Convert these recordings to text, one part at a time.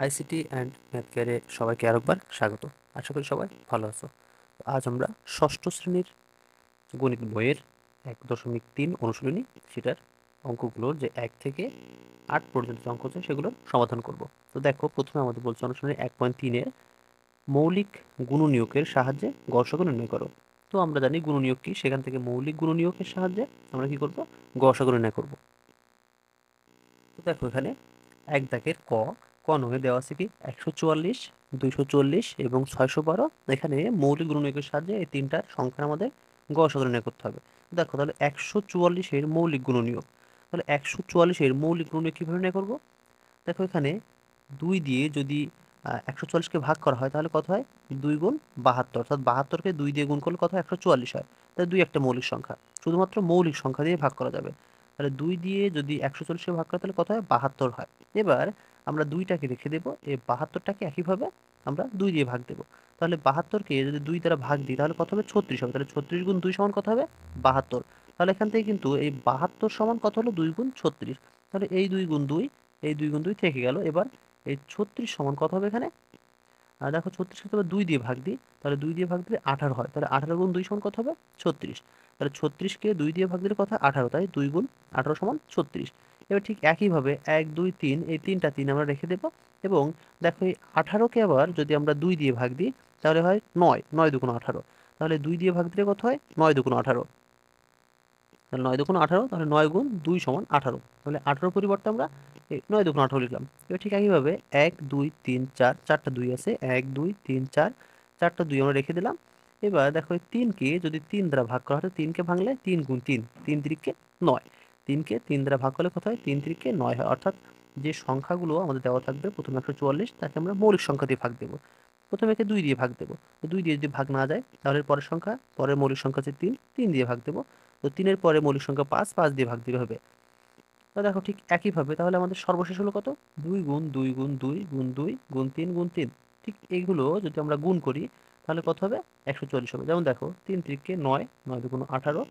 ICT and math কেয়ারে সবাইকে আরেকবার স্বাগত। আশা করি সবাই ভালো আছো। আজ আমরা ষষ্ঠ শ্রেণীর গণিত বইয়ের 1.3 অনুশীলনী সেটার অঙ্কগুলোর যে 1 থেকে 8 পর্যন্ত অঙ্ক আছে সেগুলোর সমাধান করব। তো দেখো, প্রথমে আমাদের বলছে অনুশীলনী 1.3-এর মৌলিক গুণনীয়কের সাহায্যে গড় নির্ণয় করো। তো আমরা জানি গুণনীয়ক কি, সেখান থেকে মৌলিক গুণনীয়কের সাহায্যে আমরা কি করব, গড় নির্ণয় করব। তো দেখো, এখানে এক দাগের ক ক নঙে দেওয়া আছে কি 144, 240 এবং 612। এখানে মৌলিক গুণনীয়কের সাহায্যে এই তিনটা সংখ্যার আমাদের গড় নির্ণয় করতে হবে। দেখো তাহলে 144-এর মৌলিক গুণনীয়ক, তাহলে 144-এর মৌলিক গুণনীয়ক কিভাবে নির্ণয় করব? দেখো এখানে 2 দিয়ে যদি 144-কে ভাগ করা হয় তাহলে কত হয়? 2 গুণ 72, অর্থাৎ 72-কে 2 দিয়ে গুণ করলে কত হয়? 144 হয়। তাহলে 2 একটা মৌলিক সংখ্যা, শুধুমাত্র মৌলিক সংখ্যা দিয়ে ভাগ করা যাবে। তাহলে 2 দিয়ে যদি 144-কে ভাগ করে তাহলে কত হয়? 72 হয়। এবার আমরা 2টাকে রেখে দেবো, এই 72টাকে একইভাবে আমরা 2 দিয়ে ভাগ দেবো। তাহলে 72-কে যদি 2 দ্বারা ভাগ দিই তাহলে কত হবে? 36 হবে। তাহলে 36 গুণ 2 সমান কত হবে? 72। তাহলে এখান থেকে কিন্তু এই 72 সমান কত হলো? 2 গুণ 36। তাহলে এই 2 গুণ 2, এই 2 গুণ 2 থেকে গেল। এবার এই 36 সমান কত হবে এখানে? দেখো 36-কে যদি 2 দিয়ে ভাগ দিই তাহলে 2 দিয়ে ভাগ দিলে 18 হয়। তাহলে 18 গুণ 2 সমান কত হবে? 36। তাহলে 36-কে 2 দিয়ে ভাগ দিলে কত হয়? 18, তাই 2 গুণ 18 সমান 36। এবার ঠিক একইভাবে 1, 2, 3, এই তিনটা 3 আমরা রেখে দেব। এবং দেখো এই 18-কে আবার যদি আমরা 2 দিয়ে ভাগ দিই তাহলে হয় 9, 9 দুগুণ 18। তাহলে 2 দিয়ে ভাগ দিলে কত হয়? 9 দুগুণ 18। তাহলে 9 দুগুণ 18, তাহলে 9 গুণ 2 সমান 18। তাহলে 18 পরিবর্তে আমরা 9 দুগুণ 18 লিখলাম। এবার ঠিক একইভাবে 1, 2, 3, 4, চারটা 2 আছে, 1, 2, 3, 4, চারটা 2 আমরা রেখে দিলাম। এবার দেখো এই 3-কে যদি 3 দ্বারা ভাগ করা হয়, 3-কে ভাঙলে 3 গুণ 3, 3 তিরিকে 9। 3-কে 3 দ্বারা ভাগ করলে কত হয়? 3 তিরিকে 9 হয়। অর্থাৎ যে সংখ্যাগুলো আমাদের দেওয়া থাকবে প্রথমে 144, তাকে আমরা মৌলিক সংখ্যা দিয়ে ভাগ দেবো। প্রথমে একে 2 দিয়ে ভাগ দেবো। 2 দিয়ে যদি ভাগ না যায় তাহলে পরের সংখ্যা, পরের মৌলিক সংখ্যা হচ্ছে 3, 3 দিয়ে ভাগ দেবো। তো 3-এর পরে মৌলিক সংখ্যা 5, 5 দিয়ে ভাগ দিলে হবে। তো দেখো ঠিক একইভাবে তাহলে আমাদের সর্বশেষ হলো কত? 2 গুণ 2 গুণ 2 গুণ 2 গুণ 3 গুণ 3। ঠিক এইগুলো যদি আমরা গুণ করি তাহলে কত হবে? 144 হবে। যেমন দেখো 3 তিরিকে 9, 9 দুগুণ 18,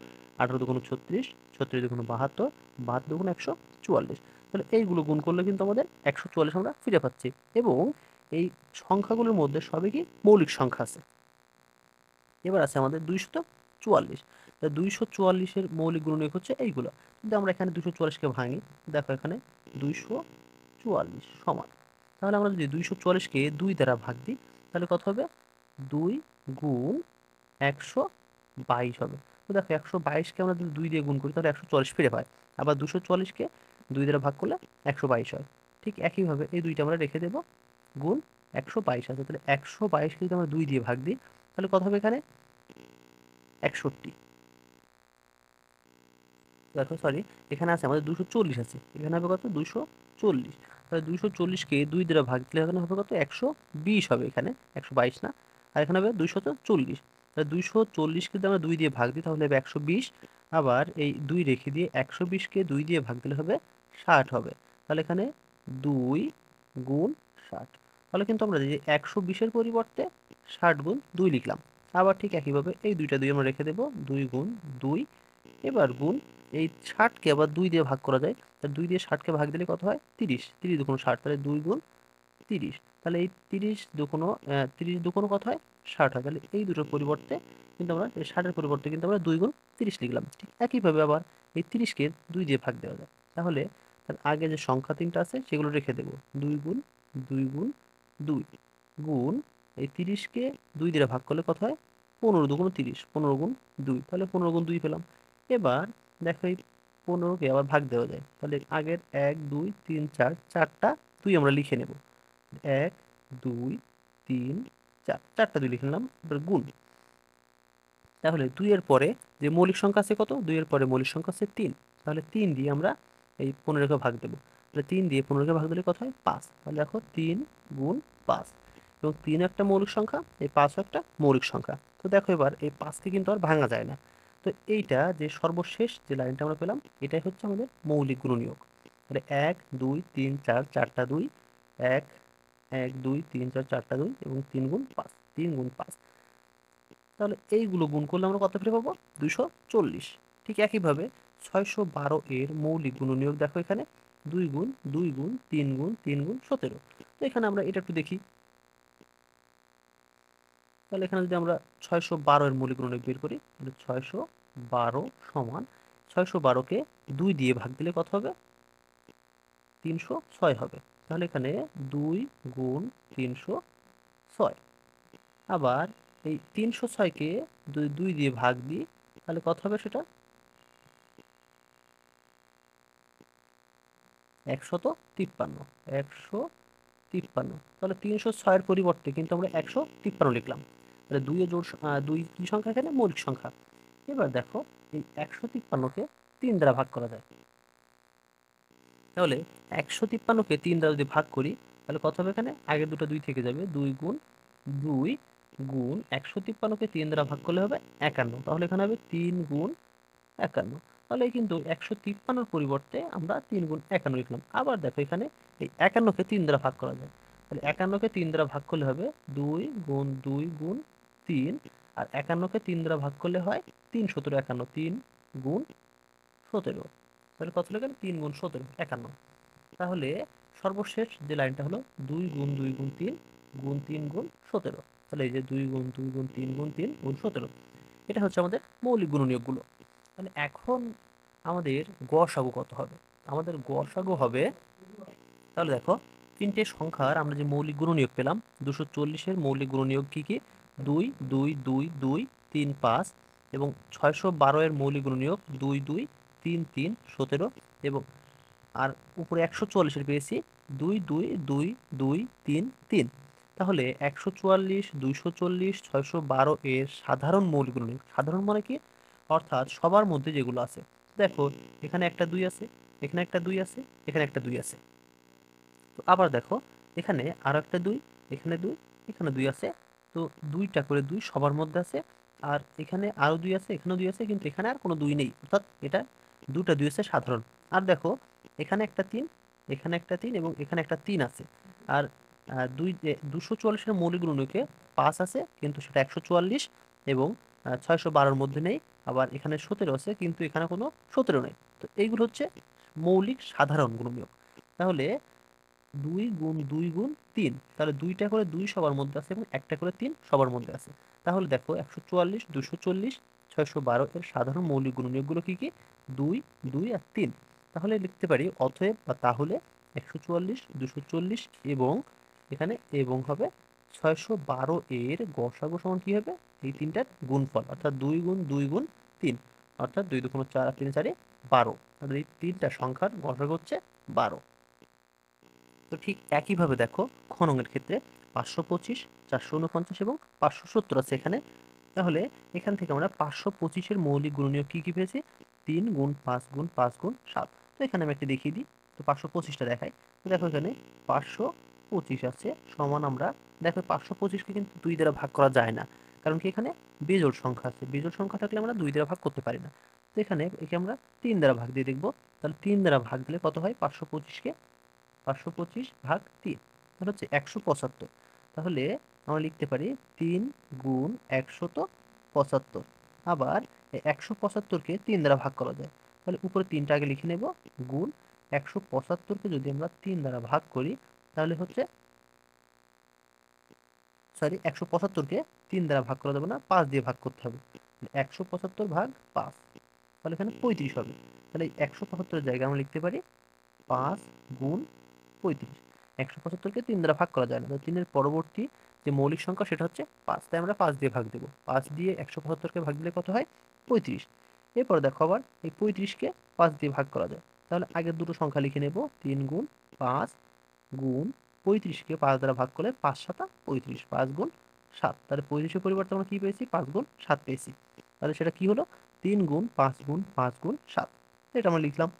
18 দুগুণ 36, 36 দুগুণ 72, 72 দুগুণ 144। তাহলে এইগুলো গুণ করলে কিন্তু আমাদের 144 আমরা ফিরে পাচ্ছি। এবং এই সংখ্যাগুলোর মধ্যে সবই কি মৌলিক সংখ্যা আছে। এবার আছে আমাদের 244। 244-এর মৌলিক গুণনীয়ক হচ্ছে এইগুলো। কিন্তু আমরা এখানে 244-কে ভাঙি, দেখো এখানে 244 সমান, তাহলে আমরা যদি 244-কে 2 দ্বারা ভাগ দিই তাহলে কত হবে? 2 গুণ 122 হবে। তো দেখো 122-কে আমরা যদি 2 দিয়ে গুণ করি তাহলে 144 ফিরে পাই। আবার 244-কে 2 দ্বারা ভাগ করলে 122 হয়। ঠিক একইভাবে এই দুইটা আমরা রেখে দেব, গুণ 122 আছে। তাহলে 122-কে যদি আমরা 2 দিয়ে ভাগ দিই তাহলে কত হবে এখানে? 61। দেখো সরি, এখানে আছে আমাদের 240 আছে, এখানে হবে কত? 240। তাহলে 240-কে 2 দ্বারা ভাগ দিলে এখানে হবে কত? 120 হবে। এখানে 122 না, আর এখানে হবে 240। তাহলে 240-কে যদি আমরা 2 দিয়ে ভাগ দিই তাহলে হবে 120। আবার এই 2 রেখে দিয়ে 120-কে 2 দিয়ে ভাগ দিলে হবে 60 হবে। তাহলে এখানে 2 গুণ 60। তাহলে কিন্তু আমরা যে 120-এর পরিবর্তে 60 গুণ 2 লিখলাম। আবার ঠিক একইভাবে এই দুইটা 2 আমরা রেখে দেব, 2 গুণ 2। এবার গুণ এই 60-কে আবার 2 দিয়ে ভাগ করা যায়, তাহলে 2 দিয়ে 60-কে ভাগ দিলে কত হয়? 30, 30 দুগুণ 60, তাহলে 2 গুণ 30। তাহলে এই 30 দুগুণও 30 দুগুণও কত হয়? 60 হয়। তাহলে এই দুটোর পরিবর্তে কিন্তু আমরা 60-এর পরিবর্তে কিন্তু আমরা 2 গুণ 30 লিখলাম। ঠিক একইভাবে আবার এই 30-কে 2 দিয়ে ভাগ দেওয়া যায়। তাহলে তার আগে যে সংখ্যা তিনটা আছে সেগুলো রেখে দেব, 2 গুণ 2 গুণ 2 গুণ এই 30-কে 2 দিয়ে ভাগ করলে কত হয়? 15 দুগুণ 30, 15 গুণ 2, তাহলে 15 গুণ 2 পেলাম। এবার দেখো এই 15-কে আবার ভাগ দেওয়া যায়, তাহলে আগের 1, 2, 3, 4, চারটা 2 আমরা লিখে নেব। 1, 2, 3, 4, চারটা 2 লিখে নিলাম। এবার গুণ, তাহলে 2 এর পরে যে মৌলিক সংখ্যা আছে কত? 2 এর পরে মৌলিক সংখ্যা আছে 3। তাহলে 3 দিয়ে আমরা এই 15-কে ভাগ দেবো। তাহলে 3 দিয়ে 15-কে ভাগ দিলে কত হয়? 5। তাহলে দেখো 3 গুণ 5, এবং 3 একটা মৌলিক সংখ্যা, এই 5ও একটা মৌলিক সংখ্যা। তো দেখো এবার এই 5-কে কিন্তু আর ভাঙা যায় না। তো এইটা যে সর্বশেষ যে লাইনটা আমরা পেলাম এটাই হচ্ছে আমাদের মৌলিক গুণনীয়ক। তাহলে 1, 2, 3, 4, চারটা 2, 1, 1, 2, 3, 4, চারটা 2 এবং 3 গুণ 5, 3 গুণ 5। তাহলে এইগুলো গুণ করলে আমরা কত ফিরে পাবো? 240। ঠিক একইভাবে 612 এর মৌলিক গুণনীয়ক দেখো এখানে 2 গুণ 2 গুণ 3 গুণ 3 গুণ 17। তো এখানে আমরা এটা একটু দেখি। তাহলে এখানে যদি আমরা 612 এর মৌলিক গুণনীয়ক বের করি, তাহলে 612 সমান 612কে 2 দিয়ে ভাগ দিলে কত হবে? 306 হবে। তাহলে এখানে 2 গুণ 306। আবার এই 306কে 2 দিয়ে ভাগ দিই, তাহলে কত হবে সেটা? 153। 153। তাহলে 306 এর পরিবর্তে কিন্তু আমরা 153 লিখলাম। তাহলে 2 এ জোড় 2 কি সংখ্যা? এখানে মৌলিক সংখ্যা। এবার দেখো এই 153কে 3 দ্বারা ভাগ করা যায়। তাহলে 153কে 3 দ্বারা যদি ভাগ করি, তাহলে কত হবে? এখানে আগের দুটো 2 থেকে যাবে। 2 গুণ 2 গুণ 153কে 3 দ্বারা ভাগ করলে হবে 51। তাহলে এখানে হবে 3 গুণ 51। তাহলে কিন্তু 153 পরিবর্তে আমরা 3 গুণ 51 লিখলাম। আবার দেখো এখানে এই 51কে 3 দ্বারা ভাগ করা যায়। তাহলে 51কে 3 দ্বারা ভাগ করলে হবে 2 গুণ 2 গুণ 3। আর 51কে 3 দ্বারা ভাগ করলে হয় 3 17 51। 3 গুণ 17। তাহলে কত হলো? এখানে 3 গুণ 17 51। তাহলে সর্বশেষ যে লাইনটা হলো 2 গুণ 2 গুণ 3 গুণ 3 গুণ 17। তাহলে এই যে 2 গুণ 2 গুণ 3 গুণ 3 গুণ 17, এটা হচ্ছে আমাদের মৌলিক গুণনীয়কগুলো। তাহলে এখন আমাদের গসাগু কত হবে? আমাদের গসাগু হবে, তাহলে দেখো তিনটে সংখ্যার আমরা যে মৌলিক গুণনীয়ক পেলাম, 240-এর মৌলিক গুণনীয়ক কি কি? 2 2 2 2 3 5। এবং 612-এর মৌলিক গুণনীয়ক 2 2 3 3 17। এবং আর উপরে 144-এর পেয়েছি 2 2 2 2 3 3। তাহলে 144, 240, 612 এর সাধারণ মৌলিক গুণনীয়ক। সাধারণ মানে কি? অর্থাৎ সবার মধ্যে যেগুলো আছে। দেখো এখানে একটা 2 আছে, এখানে একটা 2 আছে, এখানে একটা 2 আছে। তো আবার দেখো এখানে আরো একটা 2, এখানে 2, এখানে 2 আছে। তো 2টা করে 2 সবার মধ্যে আছে। আর এখানে আরো 2 আছে, এখানেও 2 আছে, কিন্তু এখানে আর কোনো 2 নেই। অর্থাৎ এটা দুটা 2 আছে সাধারণ। আর দেখো এখানে একটা 3, এখানে একটা 3 এবং এখানে একটা 3 আছে। আর 244-এর মৌলিক গুণনীয়কে 5 আছে, কিন্তু সেটা 144 এবং 612-র মধ্যে নেই। আবার এখানে 17 আছে, কিন্তু এখানে কোনো 17 নেই। তো এইগুলো হচ্ছে মৌলিক সাধারণ গুণনীয়ক। তাহলে 2 গুণ 2 গুণ 3, তাহলে 2টা করে 2 সবার মধ্যে আছে এবং একটা করে 3 সবার মধ্যে আছে। তাহলে দেখো 144, 240, 612 এর সাধারণ মৌলিক গুণনীয়কগুলো কি কি? 2 2 আর 3। তাহলে লিখতে পারি অতএব বা তাহলে 144, 240 এবং এখানে এবং হবে 612 এর গসাগু সমান কি হবে? এই তিনটার গুণফল, অর্থাৎ 2 গুণ 2 গুণ 3, অর্থাৎ 2 2 4 আর 3 4 12। তাহলে এই তিনটা সংখ্যার গসাগু হচ্ছে 12। তো ঠিক একইভাবে দেখো ঘনকের ক্ষেত্রে 525, 449 এবং 570 আছে এখানে। তাহলে এখান থেকে আমরা 525-এর মৌলিক গুণনীয়ক কি কি পেয়েছি? 3 গুণ 5 গুণ 5 গুণ 7। তো এখানে আমি একটা দেখিয়ে দিই। তো 525টা দেখাই। তো দেখো এখানে 525 আছে সমান আমরা, দেখো 525কে কিন্তু 2 দ্বারা ভাগ করা যায় না। কারণ কি? এখানে বেজোড় সংখ্যা আছে। বেজোড় সংখ্যা থাকলে আমরা 2 দ্বারা ভাগ করতে পারি না। তো এখানে একে আমরা 3 দ্বারা ভাগ দিয়ে দেখবো। তাহলে 3 দ্বারা ভাগ দিলে কত হয়? 525কে 525 ভাগ 3, তাহলে হচ্ছে 175। তাহলে আমরা লিখতে পারি 3 গুণ 175। আবার 175কে 3 দ্বারা ভাগ করা যায়। তাহলে উপরে 3টা আগে লিখে নেব। গুণ 175কে যদি আমরা 3 দ্বারা ভাগ করি, তাহলে হচ্ছে, সরি, 175কে 3 দ্বারা ভাগ করা যাবে না, 5 দিয়ে ভাগ করতে হবে। 175 ভাগ 5, তাহলে এখানে 35 হবে। তাহলে 175-এর জায়গায় আমরা লিখতে পারি 5 গুণ 35। 175কে 3 দ্বারা ভাগ করা যায় না, তো 3-এর পরবর্তী যে মৌলিক সংখ্যা সেটা হচ্ছে 5, তাই আমরা 5 দিয়ে ভাগ দেবো। 5 দিয়ে 175কে ভাগ দিলে কত হয়? 35। এরপর দেখো আবার এই 35কে 5 দিয়ে ভাগ করা যায়। তাহলে আগের দুটো সংখ্যা লিখে নেব। 3 গুণ 5 গুণ 35কে 5 দ্বারা ভাগ করলে 5 7 35, 5 গুণ 7। তাহলে 35-এর পরিবর্তে আমরা কি পেয়েছি? 5 গুণ 7 পেয়েছি। তাহলে সেটা কি হলো? 3 গুণ 5 গুণ 5 গুণ 7। এটা আমরা লিখলাম।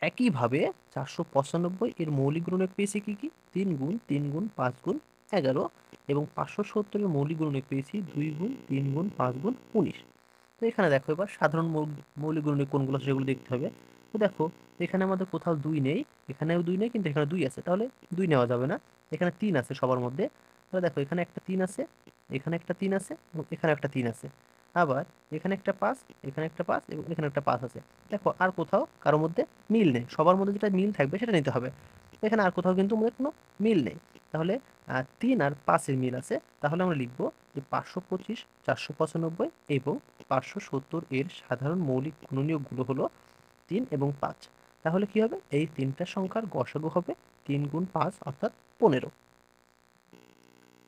একইভাবে 495 এর মৌলিক গুণনীয়ক পেয়েছি কি কি? 3 গুণ 3 গুণ 5 গুণ 11। এবং 570 এর মৌলিক গুণনীয়ক পেয়েছি 2 গুণ 3 গুণ 5 গুণ 19। তো এখানে দেখো এবার সাধারণ মৌলিক গুণনীয়ক কোনগুলো আছে সেগুলো দেখতে হবে। তো দেখো এখানে আমাদের কোথাও 2 নেই, এখানেও 2 নেই, কিন্তু এখানে 2 আছে, তাহলে 2 নেওয়া যাবে না। এখানে 3 আছে সবার মধ্যে। তাহলে দেখো এখানে একটা 3 আছে, এখানে একটা 3 আছে এবং এখানে একটা 3 আছে। আবার এখানে একটা 5, এখানে একটা 5 এবং এখানে একটা 5 আছে। দেখো আর কোথাও কারোর মধ্যে মিল নেই, সবার মধ্যে যেটা মিল থাকবে সেটা নিতে হবে। এখানে আর কোথাও কিন্তু আমাদের কোনো মিল নেই। তাহলে 3 আর 5 এর মিল আছে। তাহলে আমরা লিখব যে 525, 495 এবং 570 এর সাধারণ মৌলিক গুণনীয়কগুলো হলো 3 এবং 5। তাহলে কি হবে, এই তিনটা সংখ্যার গসাগু হবে 3 গুণ 5 অর্থাৎ 15।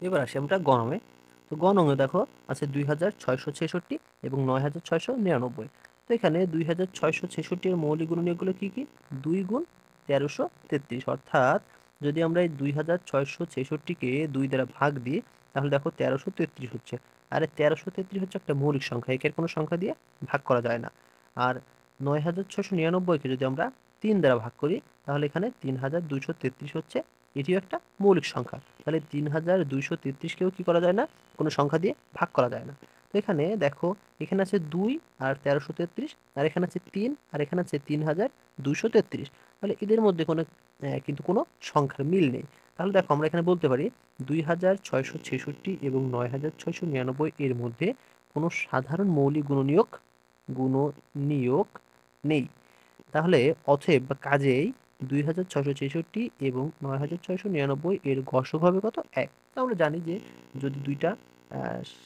এবার আসি আমরা গণমে। তো গণমে দেখো আছে 2666 এবং 9699। তো এখানে 2666 এর মৌলিক গুণনীয়কগুলো কি কি? 2 গুণ 1333, অর্থাৎ যদি আমরা এই 2666-কে 2 দ্বারা ভাগ দিই তাহলে দেখো 1333 হচ্ছে। আর এই 1333 হচ্ছে একটা মৌলিক সংখ্যা, একের কোনো সংখ্যা দিয়ে ভাগ করা যায় না। আর 9699-কে যদি আমরা 3 দ্বারা ভাগ করি তাহলে এখানে 3233 হচ্ছে, এটিও একটা মৌলিক সংখ্যা। তাহলে 3233-কেও কি করা যায় না, কোনো সংখ্যা দিয়ে ভাগ করা যায় না। তো এখানে দেখো, এখানে আছে 2 আর 1333, আর এখানে আছে 3 আর এখানে আছে 3233। তাহলে এদের মধ্যে কোনো কিন্তু কোনো সংখ্যার মিল নেই। তাহলে দেখো আমরা এখানে বলতে পারি 2666 এবং 9699 এর মধ্যে কোনো সাধারণ মৌলিক গুণনীয়ক নেই। তাহলে অতএব বা কাজেই 2666 এবং 9699 এর গসক হবে কত? 1। তো আমরা জানি যে যদি দুইটা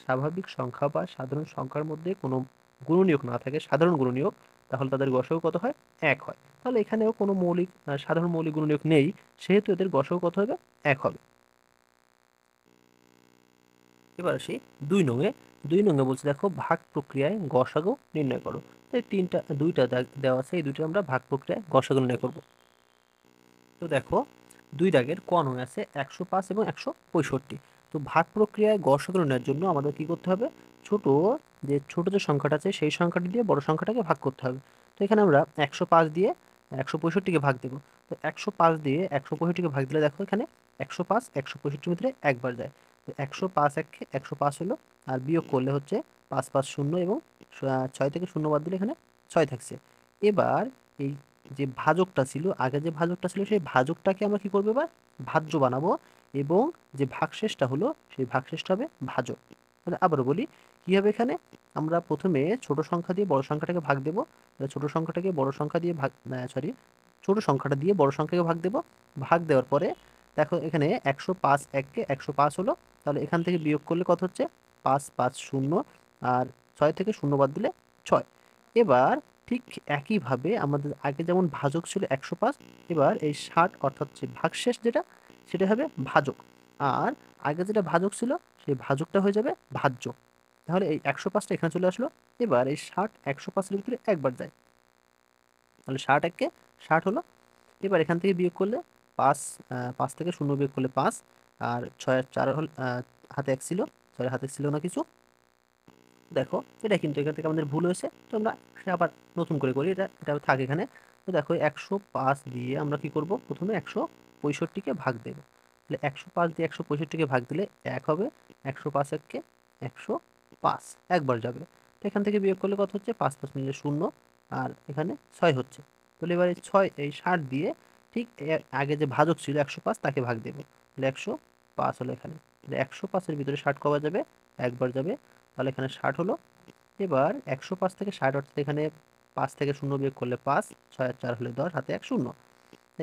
স্বাভাবিক সংখ্যা বা সাধারণ সংখ্যার মধ্যে কোনো গুণনীয়ক না থাকে, সাধারণ গুণনীয়ক, তাহলে তাদের গসক কত হয়? 1 হয়। তাহলে এখানেও কোনো সাধারণ মৌলিক গুণনীয়ক নেই, সেহেতু এদের গসক কত হবে? 1 হবে। এবার আসি 2 নংয়ে। 2 নংয়ে বলছে দেখো ভাগ প্রক্রিয়ায় গসাগু নির্ণয় করো। এই দুইটা দাগ দেওয়া আছে, এই দুইটা আমরা ভাগ প্রক্রিয়ায় গসাগু নির্ণয় করব। তো দেখো 2 দাগের ক নং আছে 105 এবং 165। তো ভাগ প্রক্রিয়ায় গসাগু নির্ণয়ের জন্য আমাদের কি করতে হবে, ছোট যে সংখ্যাটা আছে সেই সংখ্যাটি দিয়ে বড় সংখ্যাটাকে ভাগ করতে হবে। তো এখানে আমরা 105 দিয়ে 165-কে ভাগ দেব। তো 105 দিয়ে 165-কে ভাগ দিলে দেখো এখানে 105 165-র ভিতরে একবার যায়। তো 105 একে 105 হলো, আর বিয়োগ করলে হচ্ছে 5 5 0 এবং 6 থেকে 0 বাদ দিলে এখানে 6 থাকছে। এবার এই যে ভাজকটা ছিল, আগে যে ভাজকটা ছিল সেই ভাজকটাকে আমরা কি করবো, এবার ভাজ্য বানাবো, এবং যে ভাগশেষটা হলো সেই ভাগশেষটা হবে ভাজক। তাহলে আবারও বলি কি হবে, এখানে আমরা প্রথমে ছোট সংখ্যা দিয়ে বড় সংখ্যাটাকে ভাগ দেবো। ছোট সংখ্যাটাকে বড় সংখ্যা দিয়ে ছোট সংখ্যাটা দিয়ে বড় সংখ্যাকে ভাগ দেব। ভাগ দেওয়ার পরে দেখো এখানে 105 এককে 105 হলো, তাহলে এখান থেকে বিয়োগ করলে কত হচ্ছে? 5 5 0, আর 6 থেকে 0 বাদ দিলে 6। এবার ঠিক একইভাবে আমাদের আগে যেমন ভাজক ছিল 105, এবার এই 60 অর্থাৎ যে ভাগশেষ যেটা, সেটা হবে ভাজক। আর আগে যেটা ভাজক ছিল সেই ভাজকটা হয়ে যাবে ভাজ্য। তাহলে এই 105টা এখানে চলে আসলো। এবার এই 60 105-এর ভিতরে একবার যায়, তাহলে 60 একে 60 হলো। এবার এখান থেকে বিয়োগ করলে 5, 5 থেকে 0 বিয়োগ করলে 5, আর 6 আর 4 হল, হাতে 1 ছিল, 6 হাতে ছিল না কিছু। দেখো এটা কিন্তু এখান থেকে আমাদের ভুল হয়েছে, তো আমরা আবার নতুন করে করি, এটা এটা থাকে এখানে। তো দেখো 105 দিয়ে আমরা কি করব, প্রথমে 165-কে ভাগ দেব। তাহলে 105 দিয়ে 165-কে ভাগ দিলে 1 হবে, 105 একে 105 একবার যাবে। তো এখান থেকে বিয়োগ করলে কত হচ্ছে? 5 5 মিলে 0, আর এখানে 6 হচ্ছে। তাহলে এবার এই 60 দিয়ে ঠিক আগে যে ভাজক ছিল 105 তাকে ভাগ দেব। তাহলে 105 হলো এখানে। তাহলে 105-এর ভিতরে 60 কবার যাবে? একবার যাবে। তাহলে এখানে 60 হলো। এবার 105 থেকে 60 অর্থাৎ এখানে 5 থেকে 0 বিয়োগ করলে 5, 6 আর 4 হলে 10, হাতে 1 0।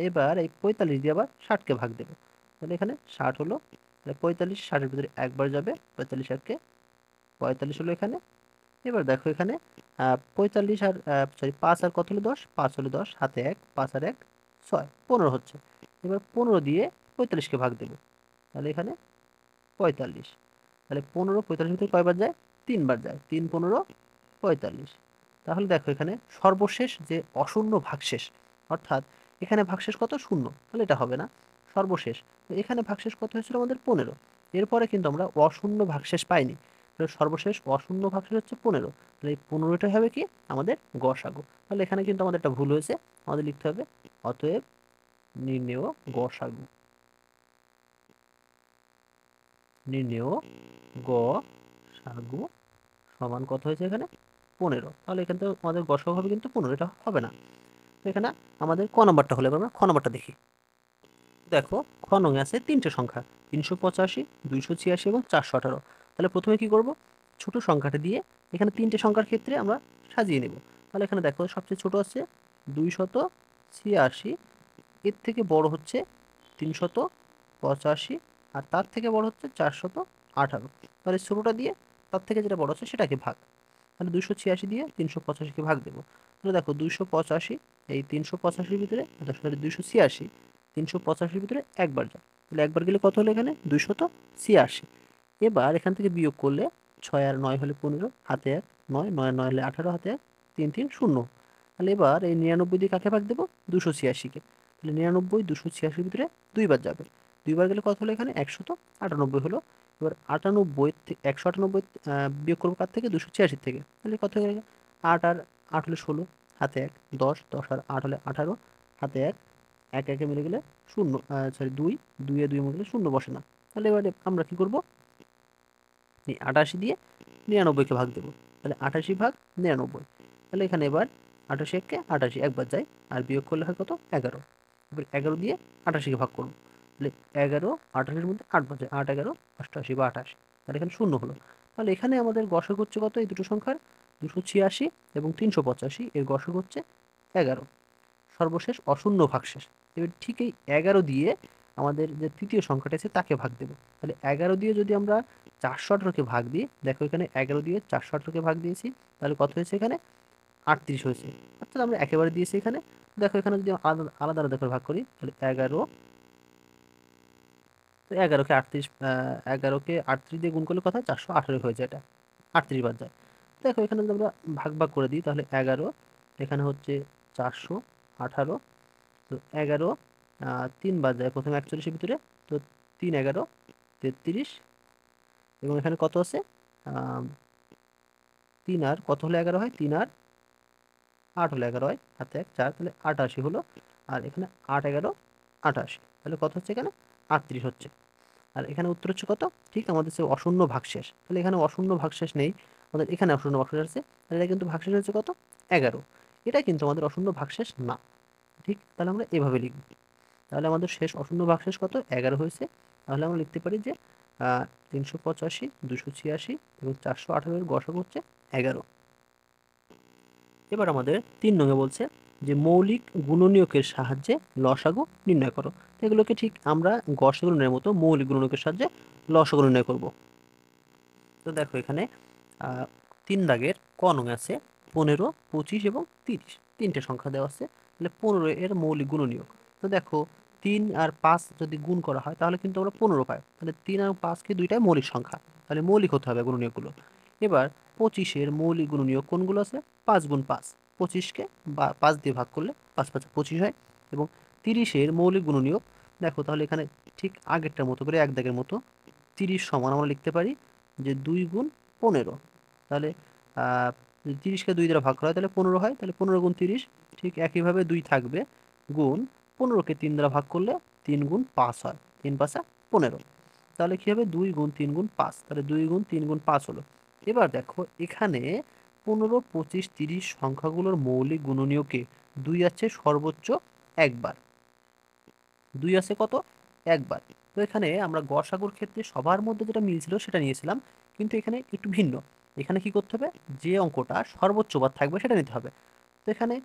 এবার এই 45 দিয়ে আবার 60-কে ভাগ দেবে। তাহলে এখানে 60 হলো। তাহলে 45 60-এর ভিতরে একবার যাবে, 45 একে 45 হলো এখানে। এবার দেখো এখানে 45 আর 5 আর কত হলো? 10, 5 হলো 10, হাতে 1, 5 আর 1 6, 15 হচ্ছে। এবার 15 দিয়ে 45-কে ভাগ দেবো। তাহলে এখানে 45। তাহলে 15 45-এর ভিতরে কয়বার যায়? 3 বার যায়। 3 15 45। তাহলে দেখো এখানে সর্বশেষ যে অশূন্য ভাগশেষ, অর্থাৎ এখানে ভাগশেষ কত? 0, তাহলে এটা হবে না। সর্বশেষ তো এখানে ভাগশেষ কত হয়েছিল আমাদের? 15। এরপরে কিন্তু আমরা অশূন্য ভাগশেষ পাইনি, তাহলে সর্বশেষ অশূন্য ভাগশেষ হচ্ছে 15। তাহলে এই 15টাই হবে কি আমাদের গসাগু। তাহলে এখানে কিন্তু আমাদের একটা ভুল হয়েছে, আমাদের লিখতে হবে অতএব নির্ণেয় গসাগু। নির্ণেয় গসাগু সমান কত হয়েছে এখানে? 15। তাহলে এখান থেকে আমাদের গসাগু হবে কিন্তু 15, এটা হবে না। তো এখানে আমাদের ক নম্বরটা হলে, আমরা খ নম্বরটা দেখি। দেখো খ নং আছে 3টে সংখ্যা 385, 286 এবং 418। তাহলে প্রথমে কি করব, ছোট সংখ্যাটা দিয়ে এখানে তিনটে সংখ্যার ক্ষেত্রে আমরা সাজিয়ে নেব। তাহলে এখানে দেখো সবচেয়ে ছোট আছে 286, এর থেকে বড় হচ্ছে 385, আর তার থেকে বড় হচ্ছে 418। তাহলে ছোটটা দিয়ে তার থেকে যেটা বড় আছে সেটাকে ভাগ। তাহলে 286 দিয়ে 385কে ভাগ দেবো। তাহলে দেখো 285 এই 385-র ভিতরে, সরি 286 385-র ভিতরে একবার যায়, তাহলে একবার গেলে কত হলো এখানে 286। এবার এখান থেকে বিয়োগ করলে 6 আর 9 হলে 15, হাতে 1, 9 9 আর 9 হলে 18, হাতে 1, 3 3 0। তাহলে এবার এই 99 দিয়ে কাকে ভাগ দেবো 286-কে। তাহলে 99 286-র ভিতরে দুইবার যাবে, দুইবার গেলে কত হলো এখানে 198 হলো। এবার 198 বিয়োগ করবো কার থেকে 286 থেকে, তাহলে কত হয়ে গেল 8 আর 8 হলে 16, হাতে 1, 10 10 আর 8 হলে 18, হাতে 1, 1 1 মিলে গেলে 0, সরি 2 2 এ 2 মিলে গেলে 0 বসে না। তাহলে এবারে আমরা কি করব, এই 88 দিয়ে 99-কে ভাগ দেবো। তাহলে 88 ভাগ 99, তাহলে এখানে এবার 88 1-কে 88 একবার যায়, আর বিয়োগ করলে হয় কত 11। এবার 11 দিয়ে 88-কে ভাগ করবো, তাহলে 11 88-এর মধ্যে 8 বাজে, 8 11 88 বা 88, তাহলে এখানে 0 হলো। তাহলে এখানে আমাদের গসক হচ্ছে কত, এই দুটো সংখ্যার 286 এবং 385, এর গসক হচ্ছে 11। সর্বশেষ অশূন্য ভাগশেষ। এবার ঠিক এই 11 দিয়ে আমাদের যে তৃতীয় সংখ্যাটা আছে তাকে ভাগ দেবো। তাহলে 11 দিয়ে যদি আমরা 418-কে ভাগ দিই, দেখো এখানে 11 দিয়ে 418-কে ভাগ দিয়েছি, তাহলে কত হয়েছে এখানে 38 হয়েছে। অর্থাৎ আমরা একেবারে দিয়েছি এখানে। দেখো এখানে যদি আলাদা আলাদা আলাদা করে ভাগ করি, তাহলে 11, তো 11কে 38 দিয়ে গুণ করলে কথা 418 হয়ে যায়, এটা 38 বার যায়। দেখো এখানে যদি আমরা ভাগ ভাগ করে দিই, তাহলে 11 এখানে হচ্ছে 418, তো 11 3 বার যায় প্রথমে 41-এর ভিতরে, তো 3 11 33, এবং এখানে কত আছে 3 আর কত হলে 11 হয়, 3 আর 8 হলে 11 হয়, হাতে 1 4, তাহলে 88 হলো। আর এখানে 8 11 88, তাহলে কত হচ্ছে এখানে 38 হচ্ছে। আর এখানে উত্তর হচ্ছে কত, ঠিক আমাদের সে অশূন্য ভাগশেষ। তাহলে এখানে অশূন্য ভাগশেষ নেই, আমাদের এখানে অশূন্য ভাগশেষ আছে, তাহলে এটা কিন্তু ভাগশেষ হচ্ছে কত 11। এটা কিন্তু আমাদের অশূন্য ভাগশেষ না, ঠিক। তাহলে আমরা এভাবে লিখব। তাহলে আমাদের শেষ অশূন্য ভাগশেষ কত 11 হয়েছে। তাহলে আমরা লিখতে পারি যে 385 286 এবং 418 এর গসক হচ্ছে 11। এবার আমাদের 3 নঙে বলছে যে মৌলিক গুণনীয়কের সাহায্যে লসাগু নির্ণয় করো। এগুলোকে ঠিক আমরা গসাগু নির্ণয়ের মতো মৌলিক গুণনীয়কের সাহায্যে লসাগু নির্ণয় করব। তো দেখো এখানে 3 দাগের ক নঙে আছে 15 25 এবং 30, তিনটে সংখ্যা দেওয়া আছে। তাহলে 15 এর মৌলিক গুণনীয়ক। তো দেখো 3 আর 5 যদি গুণ করা হয় তাহলে কিন্তু আমরা 15 পাই। তাহলে 3 আর 5 কি দুইটাই মৌলিক সংখ্যা, তাহলে মৌলিক হতে হবে গুণনীয়কগুলো। এবার 25-এর মৌলিক গুণনীয়ক কোনগুলো আছে, 5 গুণ 5, 25-কে 5 দিয়ে ভাগ করলে 5 5 25 হয়। এবং 30-এর মৌলিক গুণনীয়ক দেখো, তাহলে এখানে ঠিক আগেরটার মতো করে এক দাগের মতো 30 সমান আমরা লিখতে পারি যে 2 গুণ 15। তাহলে যদি 30-কে 2 দ্বারা ভাগ করা হয় তাহলে 15 হয়, তাহলে 15 গুণ 30, ঠিক একইভাবে 2 থাকবে, গুণ 15-কে 3 দ্বারা ভাগ করলে 3 গুণ 5 হয়, 3 5 15। তাহলে কি হবে 2 গুণ 3 গুণ 5, তাহলে 2 গুণ 3 গুণ 5 হলো। এবার দেখো এখানে 15 25 30 সংখ্যাগুলোর মৌলিক গুণনীয়কে 2 আছে সর্বোচ্চ একবার, 2 আছে কত একবার। তো এখানে আমরা গসাগুর ক্ষেত্রে সবার মধ্যে যেটা মিল ছিল সেটা নিয়েছিলাম, কিন্তু এখানে একটু ভিন্ন। এখানে কি করতে হবে, যে অঙ্কটা সর্বোচ্চ বার থাকবে সেটা নিতে হবে। তো এখানে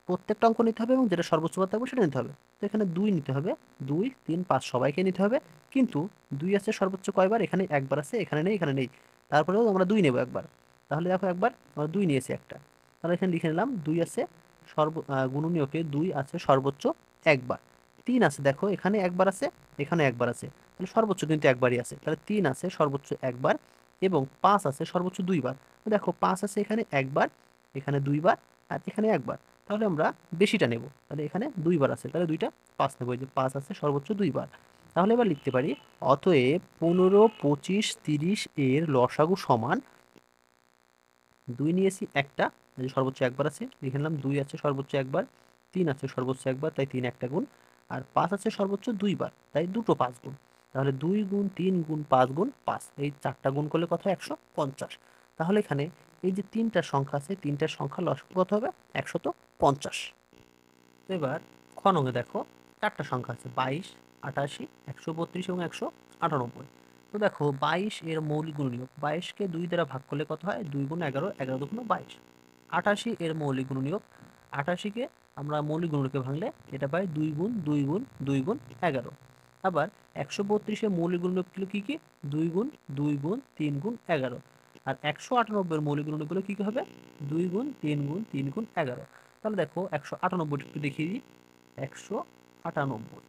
প্রত্যেকটা অঙ্ক নিতে হবে এবং যেটা সর্বোচ্চ বার থাকবে সেটা নিতে হবে। তো এখানে 2 নিতে হবে, 2 3 5 সবাইকে নিতে হবে, কিন্তু 2 আছে সর্বোচ্চ কয়বার, এখানে একবার আছে, এখানে নেই, এখানে নেই, তারপরেও আমরা 2 নেব একবার। তাহলে দেখো একবার আমরা 2 নিয়েছি একটা, তাহলে এখানে লিখে নিলাম 2 আছে গুণনীয়কে 2 আছে সর্বোচ্চ একবার। 3 আছে, দেখো এখানে একবার আছে, এখানে একবার আছে, তাহলে সর্বোচ্চ কিন্তু একবারই আছে, তাহলে 3 আছে সর্বোচ্চ একবার, এবং 5 আছে সর্বোচ্চ 2 বার। দেখো 5 আছে এখানে একবার, এখানে 2 বার, আর এখানে একবার, তাহলে আমরা বেশিটা নেব। তাহলে এখানে 2 বার আছে, তাহলে 2টা 5 নেব, এই যে 5 আছে সর্বোচ্চ 2 বার। তাহলে এবার লিখতে পারি অতএব 15 25 30 এর লসাগু সমান 2 নিয়েছি একটা, সর্বোচ্চ একবার আছে, লিখে নিলাম 2 আছে সর্বোচ্চ একবার, 3 আছে সর্বোচ্চ একবার, তাই 3 একটা গুণ, আর 5 আছে সর্বোচ্চ 2 বার, তাই দুটো 5 গুণ। তাহলে 2 গুণ 3 গুণ 5 গুণ 5, এই চারটা গুণ করলে কত 150। তাহলে এখানে এই যে তিনটা সংখ্যা আছে, তিনটার সংখ্যা লসাগু কত হবে 150। তো এবার খ নঙে দেখো চারটা সংখ্যা আছে 22 88 132 এবং 198। তো দেখো 22 এর মৌলিক গুণনীয়ক, 22কে 2 দ্বারা ভাগ করলে কত হয়? 2 গুণ 11, 11 দুগুণ 22। 88 এর মৌলিক গুণনীয়ক, 88কে আমরা মৌলিক গুণনীয়কে ভাঙলে এটা পাই 2 গুণ 2 গুণ 2 গুণ 11। আবার 132 এর মৌলিক গুণনীয়কগুলো কি কি? 2 গুণ 2 গুণ 3 গুণ 11। আর 198 এর মৌলিক গুণনীয়কগুলো কি কি হবে? 2 গুণ 3 গুণ 3 গুণ 11। তাহলে দেখো 198 একটু দেখিয়ে দিই। 198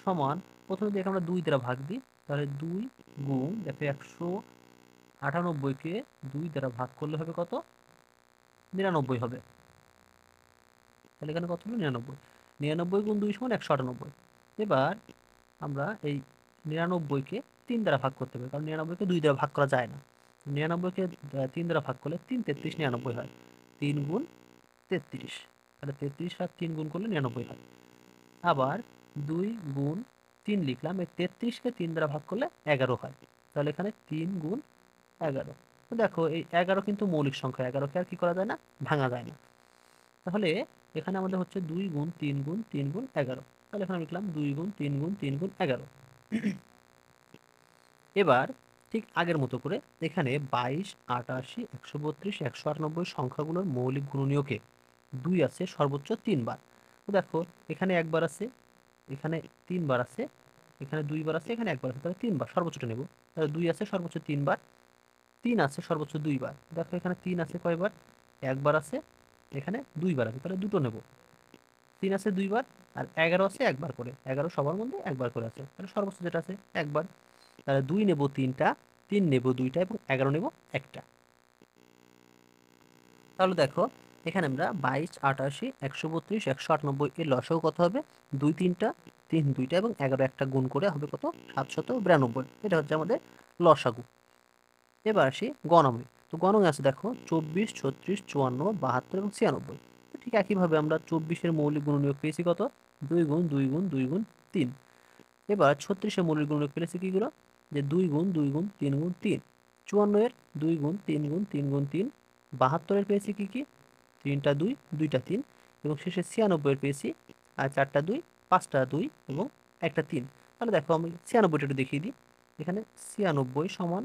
সমান, প্রথমে যদি আমরা 2 দ্বারা ভাগ দিই তাহলে 2 গুণ, দেখো 198কে 2 দ্বারা ভাগ করলে হবে কত? 99 হবে। তাহলে এখানে কত হলো? 99। 99 গুণ 2 সমান 198। এবার আমরা এই 99কে 3 দ্বারা ভাগ করতে হবে, কারণ 99কে 2 দ্বারা ভাগ করা যায় না। 99কে 3 দ্বারা ভাগ করলে 3 33 99 হয়। 3 গুণ 33, তাহলে 33 আর 3 গুণ করলে 99 হয়। আবার 2 গুণ 3 লিখলাম, এই 33কে 3 দ্বারা ভাগ করলে 11 হয়। তাহলে এখানে 3 গুণ 11। তো দেখো এই 11 কিন্তু মৌলিক সংখ্যা, 11কে আর কি করা যায় না? ভাঙা যায় না। তাহলে এখানে আমাদের হচ্ছে 2 গুণ 3 গুণ 3 গুণ 11। তাহলে এখানে লিখলাম 2 গুণ 3 গুণ 3 গুণ 11। এবার ঠিক আগের মতো করে এখানে 22, 88, 132, 198 সংখ্যাগুলোর মৌলিক গুণনীয়কে 2 আছে সর্বোচ্চ 3 বার। তো দেখো এখানে একবার আছে, এখানে 3 বার আছে, এখানে 2 বার আছে, এখানে একবার আছে, তাহলে 3 বার সর্বোচ্চটা নেব। তাহলে 2 আছে সর্বোচ্চ 3 বার, 3 আছে সর্বোচ্চ 2 বার। দেখো এখানে 3 আছে কয়বার? একবার আছে, এখানে 2 বার আছে, তাহলে দুটো নেব। 3 আছে 2 বার, আর 11 আছে একবার করে, 11 সবার মধ্যে একবার করে আছে, তাহলে সর্বোচ্চ যেটা আছে একবার। তাহলে 2 নেব 3টা, 3 নেব 2টা এবং 11 নেব একটা। তাহলে দেখো এখানে আমরা 22, 88, 132, 198 এর লসাগু কত হবে? 2 3টা, 3 2টা এবং 11 একটা গুণ করে হবে কত? 792। এটা হচ্ছে আমাদের লসাগু। এবার আসি গণমে। তো গণমে আছে দেখো 24, 36, 54, 72 এবং 96। তো ঠিক একইভাবে আমরা 24 এর মৌলিক গুণনীয়ক পেয়েছি কত? 2 গুণ 2 গুণ 2 গুণ 3। এবার 36 এর মৌলিক গুণনীয়ক পেয়েছি কিগুলো? যে 2 গুণ 2 গুণ 3 গুণ 3। 54 এর 2 গুণ 3 গুণ 3 গুণ 3। 72 এর পেয়েছি কি কি? 3টা 2, 2টা 3। এবং শেষে 96 এর পেয়েছি 4টা 2, 5টা 2 এবং একটা 3। তাহলে দেখো আমি 96টা একটু দেখিয়ে দিই। এখানে 96 সমান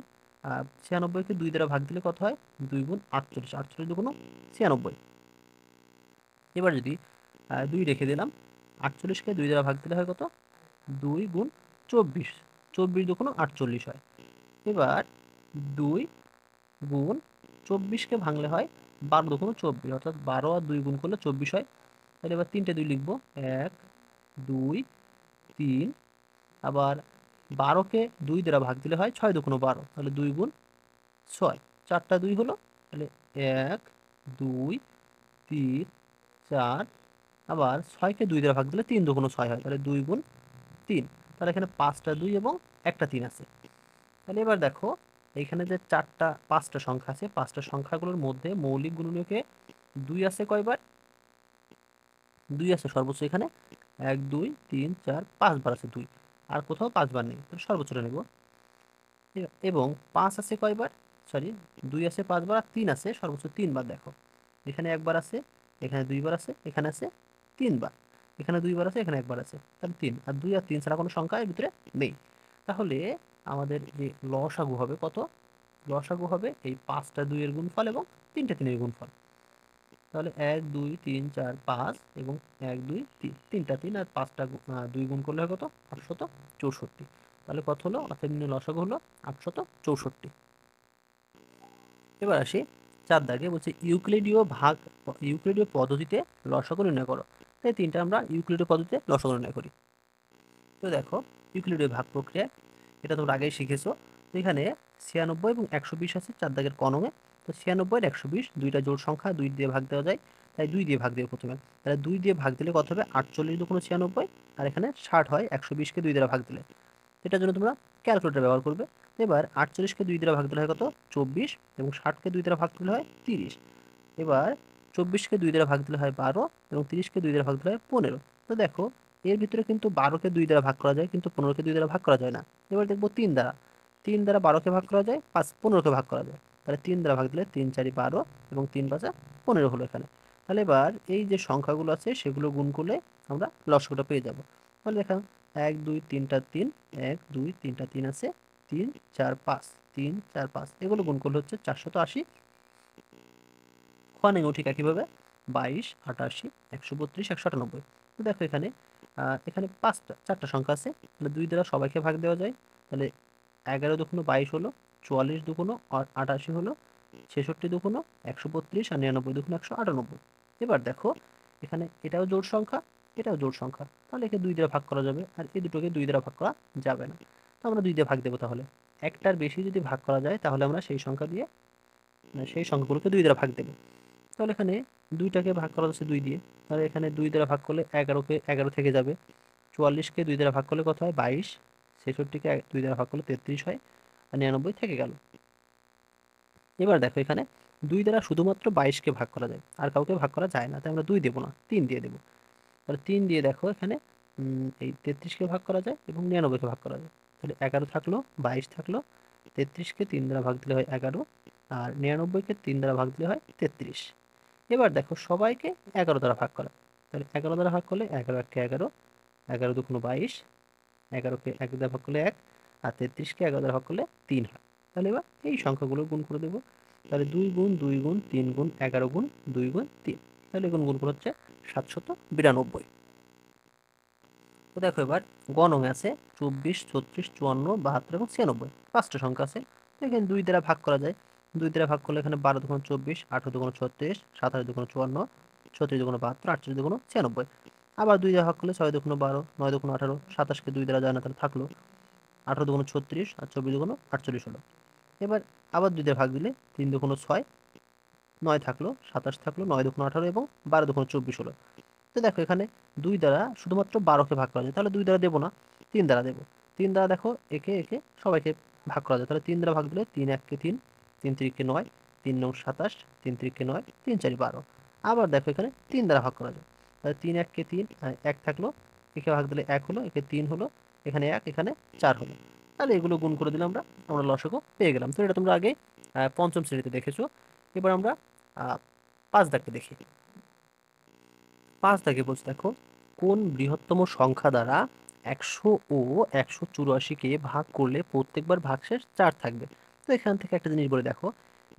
96কে 2 দ্বারা ভাগ দিলে কত হয়? 2 গুণ 48, 48 দুগুণ 96। এবার যদি 2 রেখে দিলাম, 48কে 2 দ্বারা ভাগ দিলে হয় কত? 2 গুণ 24, 24 দুগুণ 48 হয়। এবার 2 গুণ 24কে ভাঙলে হয় 12 দুগুণ 24, অর্থাৎ 12 আর 2 গুণ করলে 24 হয়। তাহলে এবার 3টে 2 লিখবো, 1 2 3। আবার 12কে 2 দ্বারা ভাগ দিলে হয় 6 দুগুণ 12, তাহলে 2 গুণ 6। 4টা 2 হলো, তাহলে 1 2 3 4। আবার 6কে 2 দ্বারা ভাগ দিলে 3 দুগুণ 6 হয়, তাহলে 2 গুণ 3। তাহলে এখানে 5টা 2 এবং একটা 3 আছে। তাহলে এবার দেখো এখানে যে 5টা সংখ্যা আছে, 5টা সংখ্যাগুলোর মধ্যে মৌলিক গুণনীয়কে 2 আছে কয়বার? 2 আছে সর্বোচ্চ এখানে 1 2 3 4 5 বার আছে 2, আর কোথাও 5 বার নেই, তাহলে সর্বোচ্চটা নেব। এবং 5 আছে কয়বার? সরি, 2 আছে 5 বার, আর 3 আছে সর্বোচ্চ 3 বার। দেখো এখানে একবার আছে, এখানে 2 বার আছে, এখানে আছে 3 বার, এখানে 2 বার আছে, এখানে একবার আছে, তাহলে 3। আর 2 আর 3 ছাড়া কোনো সংখ্যা এর ভিতরে নেই। তাহলে আমাদের যে লসাগু হবে কত? লসাগু হবে এই 5টা 2 এর গুণফল এবং 3টে 3 এর গুণফল। তাহলে 1 2 3 4 5 এবং 1 2 3, 3টা 3 আর 5টা 2 গুণ করলে হয় কত? 864। তাহলে কত হলো? অর্থাৎ লসাগু হলো 864। এবার আসি 4 দাগে, বলছে ইউক্লিডীয় পদ্ধতিতে লসাগু নির্ণয় করো। তাই 3টা আমরা ইউক্লিডীয় পদ্ধতিতে লসাগু নির্ণয় করি। তো দেখো ইউক্লিডীয় ভাগ প্রক্রিয়া, এটা তোমরা আগেই শিখেছো। তো এখানে 96 এবং 120 আছে 4 দাগের কলমে। তো 96 আর 120 দুইটা জোড় সংখ্যা, 2 দিয়ে ভাগ দেওয়া যায়, তাই 2 দিয়ে ভাগ দেবো প্রথমে। তাহলে 2 দিয়ে ভাগ দিলে কত হবে? 48 দুগুণ 96, আর এখানে 60 হয় 120কে 2 দ্বারা ভাগ দিলে। এটার জন্য তোমরা ক্যালকুলেটর ব্যবহার করবে। এবার 48কে 2 দ্বারা ভাগ দিলে হয় কত? 24, এবং 60কে 2 দ্বারা ভাগ দিলে হয় 30। এবার 24কে 2 দ্বারা ভাগ দিলে হয় 12, এবং 30কে 2 দ্বারা ভাগ দিলে হয় 15। তো দেখো এর ভিতরে কিন্তু 12কে 2 দ্বারা ভাগ করা যায়, কিন্তু 15কে 2 দ্বারা ভাগ করা যায় না। এবার দেখবো 3 দ্বারা, 3 দ্বারা 12কে ভাগ করা যায়, 15কে ভাগ করা যায়। তাহলে 3 দ্বারা ভাগ দিলে 3 4 12 এবং 3 5 15 হলো এখানে। তাহলে এবার এই যে সংখ্যাগুলো আছে সেগুলো গুণ করলে আমরা লসাগুটা পেয়ে যাব। তাহলে দেখো 1 2 3টা 3, 1 2 3টা 3 আছে, 3 4 5 3 4 5 এগুলো গুণ করলে হচ্ছে 480। খনেও ঠিক একইভাবে 22 88 132 198। তো দেখো এখানে এখানে চারটা সংখ্যা আছে, তাহলে 2 দ্বারা সবাইকে ভাগ দেওয়া যায়। তাহলে 11 দুগুণ 22 হলো, 44 দুগুণ 88 হলো, 66 দুগুণ 132 আর 99 দুগুণ 198। এবার দেখো এখানে এটাও জোড় সংখ্যা, এটাও জোড় সংখ্যা, তাহলে একে 2 দ্বারা ভাগ করা যাবে, আর এই দুটোকে 2 দ্বারা ভাগ করা যাবে না। তো আমরা 2 দিয়ে ভাগ দেবো। তাহলে একটার বেশি যদি ভাগ করা যায় তাহলে আমরা সেই সংখ্যা দিয়ে সেই সংখ্যাগুলোকে 2 দ্বারা ভাগ দেবো। তাহলে এখানে 2টাকে ভাগ করা যাচ্ছে 2 দিয়ে, তাহলে এখানে 2 দ্বারা ভাগ করলে 11 থেকে যাবে, 44কে 2 দ্বারা ভাগ করলে কত হয় 22, 66কে 2 দ্বারা ভাগ করলে 33 হয়, আর 99 থেকে গেল। এবার দেখো এখানে 2 দ্বারা শুধুমাত্র 22কে ভাগ করা যায়, আর কাউকে ভাগ করা যায় না, তাই আমরা 2 দেবো না, 3 দিয়ে দেবো। তাহলে 3 দিয়ে দেখো এখানে এই 33কে ভাগ করা যায় এবং 99কে ভাগ করা যায়। তাহলে 11 থাকলো, 22 থাকলো, 33কে 3 দ্বারা ভাগ দিলে হয় 11, আর 99কে 3 দ্বারা ভাগ দিলে হয় 33। এবার দেখো সবাইকে 11 দ্বারা ভাগ করা, তাহলে 11 দ্বারা ভাগ করলে 11 1 11, 11 দুগুণ 22, 11কে 1 দ্বারা ভাগ করলে 1, আর 33কে 11 দ্বারা ভাগ করলে 3 হয়। তাহলে এবার এই সংখ্যাগুলো গুণ করে দেবো। তাহলে 2 গুণ 2 গুণ 3 গুণ 11 গুণ 2 গুণ 3, তাহলে গুণ করে হচ্ছে 792। তো দেখো এবার গণং আছে 24 36 54 72 এবং 96, 5টা সংখ্যা আছে। এখানে 2 দ্বারা ভাগ করা যায়, 2 দ্বারা ভাগ করলে এখানে 12 দুগুণ 24, 18 দুগুণ 36, 27 দুগুণ 54, 36 দুগুণ 72, 48 দুগুণ 96। আবার 2 দ্বারা ভাগ করলে 6 দুগুণ 12, 9 দুগুণ 18, 27কে 2 দ্বারা যায় না, তাহলে থাকলো 18 দুগুণ 36, আর 24 দুগুণ 48 হলো। এবার আবার 2 দ্বারা ভাগ দিলে 3 দুগুণ 6, 9 থাকলো, 27 থাকলো, 9 দুগুণ 18 এবং 12 দুগুণ 24 হলো। তো দেখো এখানে 2 দ্বারা শুধুমাত্র 12কে ভাগ করা যায়, তাহলে 2 দ্বারা দেবো না, 3 দ্বারা দেবো। 3 দ্বারা দেখো একে একে সবাইকে ভাগ করা যায়, তাহলে 3 দ্বারা ভাগ দিলে 3 1 কে 3, 3 3 কে 9, 3 9 27, 3 3 কে 9, 3 4 12। আবার দেখো এখানে 3 দ্বারা ভাগ করা যায়, তাহলে 3 1 কে 3, 1 থাকলো, একে ভাগ দিলে 1 হলো, একে 3 হলো, এখানে 1, এখানে 4 হলো। তাহলে এগুলো গুণ করে দিলে আমরা লসাগু পেয়ে গেলাম। তো এটা তোমরা আগে পঞ্চম শ্রেণীতে দেখেছো। এবার আমরা 5 দাগকে দেখি। 5 দাগে বলছে দেখো, কোন বৃহত্তম সংখ্যা দ্বারা 100 ও 184কে ভাগ করলে প্রত্যেকবার ভাগশেষ 4 থাকবে। তো এখান থেকে একটা জিনিস বলে দেখো,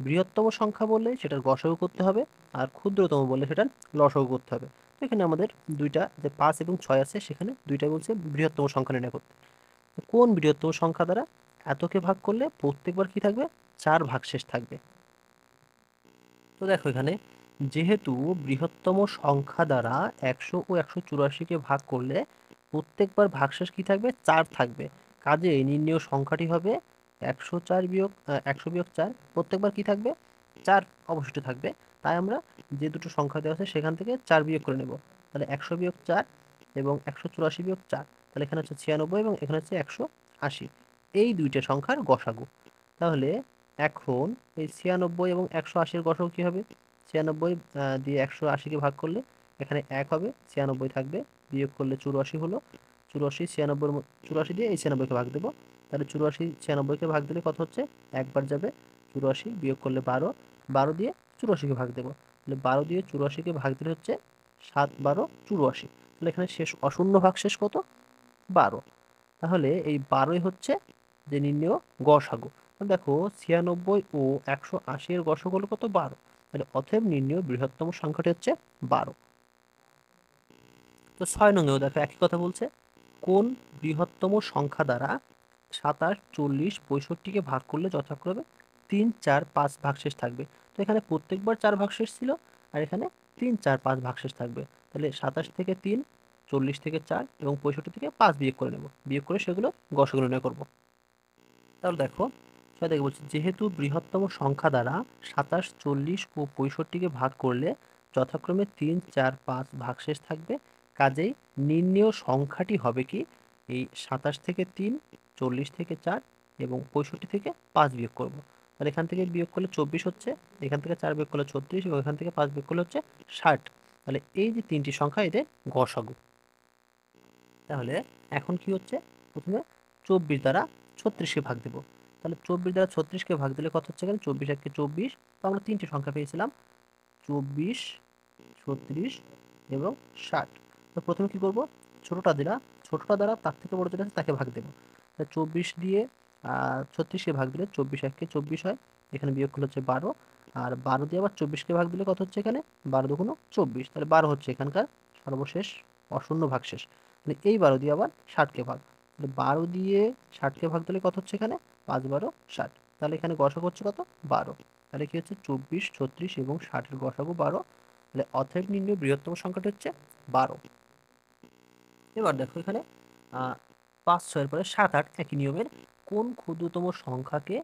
বৃহত্তম সংখ্যা বললে সেটার গসাগু করতে হবে, আর ক্ষুদ্রতম বললে সেটার লসাগু করতে হবে। তো এখানে আমাদের দুইটা যে 5 এবং 6 আছে, সেখানে দুইটা বলছে বৃহত্তম সংখ্যা নির্ণয় করতে। তো কোন বৃহত্তম সংখ্যা দ্বারা এতকে ভাগ করলে প্রত্যেকবার কি থাকবে 4 ভাগশেষ থাকবে। তো দেখো এখানে যেহেতু বৃহত্তম সংখ্যা দ্বারা 100 ও 184কে ভাগ করলে প্রত্যেকবার ভাগশেষ কি থাকবে 4 থাকবে, কাজেই নির্ণেয় সংখ্যাটি হবে 104 বিয়োগ 100 বিয়োগ 4, প্রত্যেকবার কি থাকবে 4 অবশিষ্ট থাকবে। তাই আমরা যে দুটো সংখ্যা দেওয়া আছে সেখান থেকে 4 বিয়োগ করে নেব। তাহলে 100 বিয়োগ 4 এবং 184 বিয়োগ 4, তাহলে এখানে হচ্ছে 96 এবং এখানে হচ্ছে 180, এই দুইটা সংখ্যার গসাগু। তাহলে এখন এই 96 এবং 180-এর গসাগু কি হবে? 96 দিয়ে 180-কে ভাগ করলে এখানে 1 হবে, 96 থাকবে, বিয়োগ করলে 84 হলো, 84 96 84 দিয়ে এই 96-কে ভাগ দেবো। তাহলে 84 96-কে ভাগ দিলে কত হচ্ছে? একবার যাবে, 84 বিয়োগ করলে 12, 12 দিয়ে 84-কে ভাগ দেবো। তাহলে 12 দিয়ে 84-কে ভাগ দিলে হচ্ছে 7 12 84। তাহলে এখানে শেষ অশূন্য ভাগশেষ কত? 12। তাহলে এই 12ই হচ্ছে যে নির্ণেয় গসাগু। দেখো 96 ও 180 এর গসাগু হলো কত? 12। তাহলে অতএব নির্ণেয় বৃহত্তম সংখ্যাটি হচ্ছে 12। তো 6 নংয়েও দেখো একই কথা বলছে, কোন বৃহত্তম সংখ্যা দ্বারা 27 40 65-কে ভাগ করলে যথাক্রমে 3 4 5 ভাগশেষ থাকবে। তো এখানে প্রত্যেকবার 4 ভাগশেষ ছিল, আর এখানে 3 4 5 ভাগশেষ থাকবে। তাহলে 27 থেকে 3, 40 থেকে 4 এবং 65 থেকে 5 বিয়োগ করে নেব, বিয়োগ করে সেগুলো গসাগু নির্ণয় করব। তাহলে দেখো ছয় থেকে বলছি, যেহেতু বৃহত্তম সংখ্যা দ্বারা 27 40 ও 65-কে ভাগ করলে যথাক্রমে 3 4 5 ভাগশেষ থাকবে, কাজেই নির্ণেয় সংখ্যাটি হবে কি এই 27 থেকে 3, 40 থেকে 4 এবং 65 থেকে 5 বিয়োগ করব। তাহলে এখান থেকে বিয়োগ করলে 24 হচ্ছে, এখান থেকে 4 বিয়োগ করলে 36 এবং এখান থেকে 5 বিয়োগ করলে হচ্ছে 60। তাহলে এই যে তিনটি সংখ্যা এদের গসাগু। তাহলে এখন কি হচ্ছে, প্রথমে 24 দ্বারা 36-কে ভাগ দেব। তাহলে 24 দ্বারা 36-কে ভাগ দিলে কত হচ্ছে? এখানে 24 1 24। তো আমরা তিনটি সংখ্যা পেয়েছিলাম, 24 36 এবং 60। তো প্রথমে কি করব, ছোটটা দ্বারা তার থেকে বড় যেটা আছে তাকে ভাগ দেব। তাহলে 24 দিয়ে 36কে ভাগ দিলে 24 1 কে 24 হয়, এখানে বিয়োগ করলে হচ্ছে 12, আর 12 দিয়ে আবার 24কে ভাগ দিলে কত হচ্ছে এখানে 12 দুগুণ 24, তাহলে 12 হচ্ছে এখানকার সর্বশেষ অশূন্য ভাগশেষ। মানে এই 12 দিয়ে আবার 60কে ভাগ, তাহলে 12 দিয়ে 60কে ভাগ দিলে কত হচ্ছে এখানে 5 12 60, তাহলে এখানে গসাগু হচ্ছে কত 12, তাহলে কি হচ্ছে 24 36 এবং 60 এর গসাগু 12, তাহলে অতএব নির্ণয় বৃহত্তম সংখ্যাটি হচ্ছে 12। এবার দেখো এখানে 5 6 এর পরে 7 8 একই নিয়মের কোন ক্ষুদ্রতম সংখ্যাকে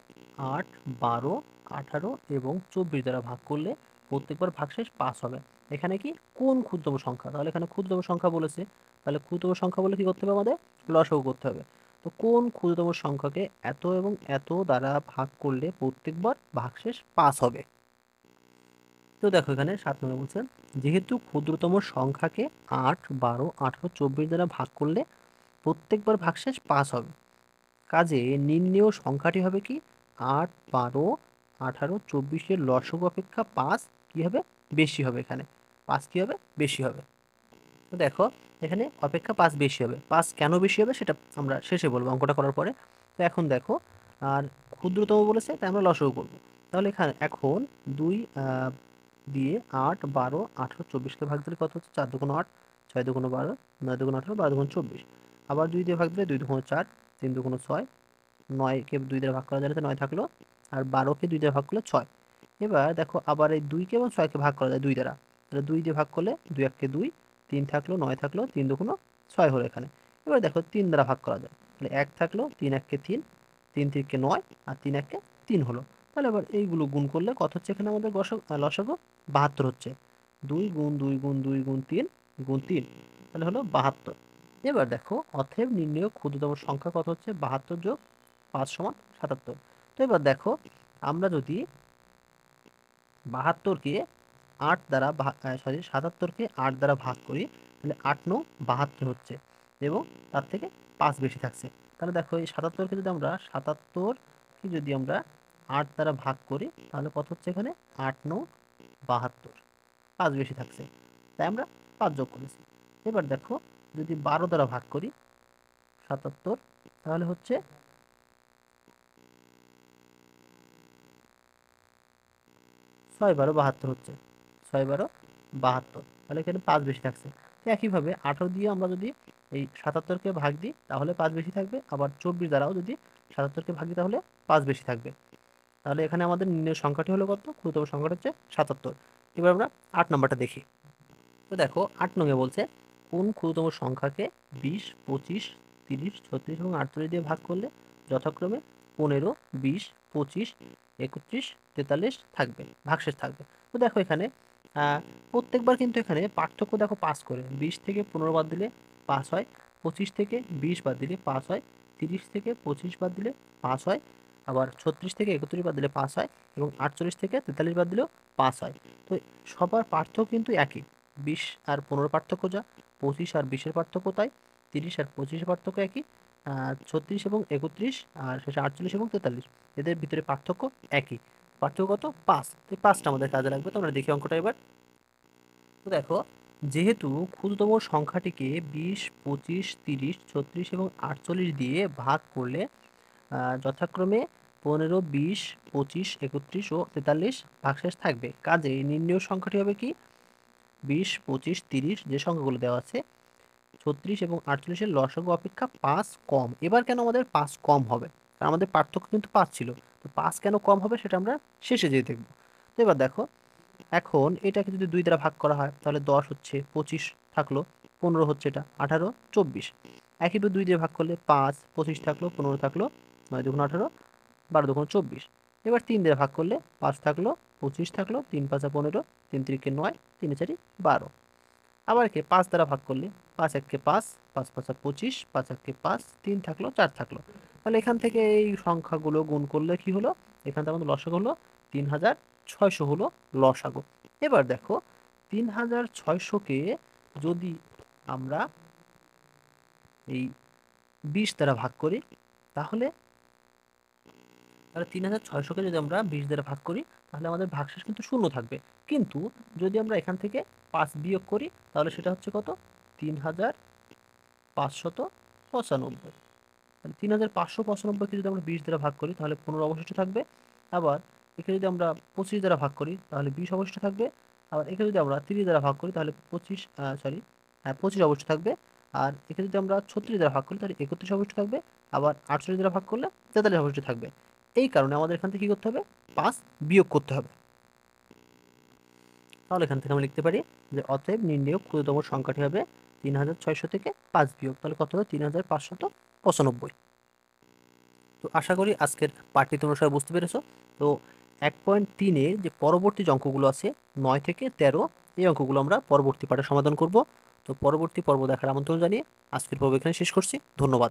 8 12 18 এবং 24 দ্বারা ভাগ করলে প্রত্যেকবার ভাগশেষ 5 হবে। এখানে কি কোন ক্ষুদ্রতম সংখ্যা, তাহলে এখানে ক্ষুদ্রতম সংখ্যা বলেছে, তাহলে ক্ষুদ্রতম সংখ্যা বলে কি করতে হবে আমাদের লসাগু করতে হবে। তো কোন ক্ষুদ্রতম সংখ্যাকে এত এবং এত দ্বারা ভাগ করলে প্রত্যেকবার ভাগশেষ 5 হবে। তো দেখো এখানে 7 নম্বরে বলছেন যেহেতু ক্ষুদ্রতম সংখ্যাকে 8 12 18 24 দ্বারা ভাগ করলে প্রত্যেকবার ভাগশেষ 5 হবে, কাজে নির্ণেয় সংখ্যাটি হবে কি 8 12 18 24 লসাগু অপেক্ষা 5 কি হবে বেশি হবে, এখানে 5 কি হবে বেশি হবে। তো দেখো এখানে অপেক্ষা 5 বেশি হবে, 5 কেন বেশি হবে সেটা আমরা শেষে বলবো অঙ্কটা করার পরে। তো এখন দেখো আর ক্ষুদ্রতম বলেছে তাই আমরা লসাগু করবো, তাহলে এখানে এখন 2 দিয়ে 8 12 18 24কে ভাগ দিলে কত হচ্ছে 4 দুগুণ 8 6 দুগুণ 12 9 দুগুণ 18 12 দুগুণ 24, আবার 2 দিয়ে ভাগ দিলে 2 দুগুণ 4 3 দুগুণ 6, 9কে 2 দিয়ে ভাগ করা যায় 9 থাকলো, আর 12কে 2 দিয়ে ভাগ করলে 6। এবার দেখো আবার এই 2কে এবং 6কে ভাগ করা যায় 2 দ্বারা, তাহলে 2 দিয়ে ভাগ করলে 2 1 2, 3 থাকলো 9 থাকলো 3 দুগুণ 6 হলো এখানে। এবার দেখো 3 দ্বারা ভাগ করা যায়, তাহলে 1 থাকলো 3 1 3, 3 3 9, আর 3 1 3 হলো। তাহলে এবার এইগুলো গুণ করলে কত হচ্ছে এখানে আমাদের লসাগু 72 হচ্ছে, 2 গুণ 2 গুণ 2 গুণ 3 গুণ 3, তাহলে হলো 72। এবার দেখো অতএব নির্ণেয় ক্ষুদ্রতম সংখ্যা কত হচ্ছে 72 যোগ 5 সমান 77। তো এবার দেখো আমরা যদি 72কে 8 দ্বারা 77কে 8 দ্বারা ভাগ করি, তাহলে 8 9 72 হচ্ছে এবং তার থেকে 5 বেশি থাকছে। তাহলে দেখো এই 77কে যদি আমরা 77কে যদি আমরা 8 দ্বারা ভাগ করি তাহলে কত হচ্ছে এখানে 8 9 72, 5 বেশি থাকছে তাই আমরা 5 যোগ করেছি। এবার দেখো যদি 12 দ্বারা ভাগ করি 77, তাহলে হচ্ছে 6 12 72 হচ্ছে, 6 12 72, তাহলে এখানে 5 বেশি থাকছে। তো একইভাবে 18 দিয়ে আমরা যদি এই 77কে ভাগ দিই তাহলে 5 বেশি থাকবে, আবার 24 দ্বারাও যদি 77কে ভাগ দিই তাহলে 5 বেশি থাকবে। তাহলে এখানে আমাদের নির্ণয়ের সংখ্যাটি হলো কত, ক্ষুদ্রতম সংখ্যাটা হচ্ছে 77। এবার আমরা 8 নম্বরটা দেখি। তো দেখো 8 নঙ্গে বলছে কোন ক্ষুদ্রতম সংখ্যাকে 20 25 30 36 এবং 48 দিয়ে ভাগ করলে যথাক্রমে 15 20 25 31 43 থাকবে ভাগশেষ থাকবে। তো দেখো এখানে প্রত্যেকবার কিন্তু এখানে পার্থক্য দেখো 5 করে, 20 থেকে 15 বাদ দিলে 5 হয়, 25 থেকে 20 বাদ দিলে 5 হয়, 30 থেকে 25 বাদ দিলে 5 হয়, আবার 36 থেকে 31 বাদ দিলে 5 হয়, এবং 48 থেকে 43 বাদ দিলেও 5 হয়। তো সবার পার্থক্য কিন্তু একই, 20 আর 15 পার্থক্য যা, 25 আর 20-এর পার্থক্য তাই, 30 আর 25-এর পার্থক্য একই, 36 এবং 31 আর শেষে 48 এবং 43 এদের ভিতরে পার্থক্য একই। পার্থক্য কত 5, এই 5টা আমাদের কাজে লাগবে। তো আমরা দেখি অঙ্কটা এবার। তো দেখো যেহেতু ক্ষুদ্রতম সংখ্যাটিকে 20 25 30 36 এবং 48 দিয়ে ভাগ করলে যথাক্রমে 15 20 25 31 ও 43 ভাগশেষ থাকবে, কাজেই নির্ণেয় সংখ্যাটি হবে কি 20 25 30 যে সংখ্যাগুলো দেওয়া আছে 36 এবং 48-এর লসাগু অপেক্ষা 5 কম। এবার কেন আমাদের 5 কম হবে, কারণ আমাদের পার্থক্য কিন্তু 5 ছিল, তো 5 কেন কম হবে সেটা আমরা শেষে যেয়ে দেখব। তো এবার দেখো এখন এটাকে যদি 2 দ্বারা ভাগ করা হয় তাহলে 10 হচ্ছে, 25 থাকলো, 15 হচ্ছে, এটা 18 24, একইভাবে 2 দিয়ে ভাগ করলে 5 25 থাকলো, 15 থাকলো, 9 দুগুণ 18 12 দুগুণ 24, এবার 3 দিয়ে ভাগ করলে 5 থাকলো, 25 থাকলো, 3 5 15, 3 3 9, 3 4 12, আবার একে 5 দ্বারা ভাগ করলে 5 1 5 5 5 25, 5 1 5, 3 থাকলো 4 থাকলো। তাহলে এখান থেকে এই সংখ্যাগুলো গুণ করলে কি হলো, এখান থেকে আমাদের লসাগু হলো 3600 হলো লসাগু। এবার দেখো 3600-কে যদি আমরা এই 20 দ্বারা ভাগ করি তাহলে 3600-কে যদি আমরা 20 দ্বারা ভাগ করি তাহলে আমাদের ভাগশেষ কিন্তু শূন্য থাকবে, কিন্তু যদি আমরা এখান থেকে 5 বিয়োগ করি তাহলে সেটা হচ্ছে কত 3595, তাহলে 3595কে যদি আমরা 20 দ্বারা ভাগ করি তাহলে 15 অবশিষ্ট থাকবে। আবার একে যদি আমরা 25 দ্বারা ভাগ করি তাহলে 20 অবশিষ্ট থাকবে। আবার একে যদি আমরা 30 দ্বারা ভাগ করি তাহলে 25 অবশিষ্ট থাকবে। আর একে যদি আমরা 36 দ্বারা ভাগ করি তাহলে 31 অবশিষ্ট থাকবে। আবার 48 দ্বারা ভাগ করলে 43 অবশিষ্ট থাকবে। এই কারণে আমাদের এখান থেকে কি করতে হবে, 5 বিয়োগ করতে হবে। তাহলে এখান থেকে আমরা লিখতে পারি যে অতএব নির্ণেয় ক্ষুদ্রতম সংখ্যাটি হবে 3600 থেকে 5 বিয়োগ, তাহলে কত হবে 3595। তো আশা করি আজকের পাঠটি তোমরা সবাই বুঝতে পেরেছো। তো 1.3-এর যে পরবর্তী যে অঙ্কগুলো আছে 9 থেকে 13, এই অঙ্কগুলো আমরা পরবর্তী পাঠে সমাধান করব। তো পরবর্তী পর্ব দেখার আমন্ত্রণ জানিয়ে আজকের পর্ব এখানে শেষ করছি। ধন্যবাদ।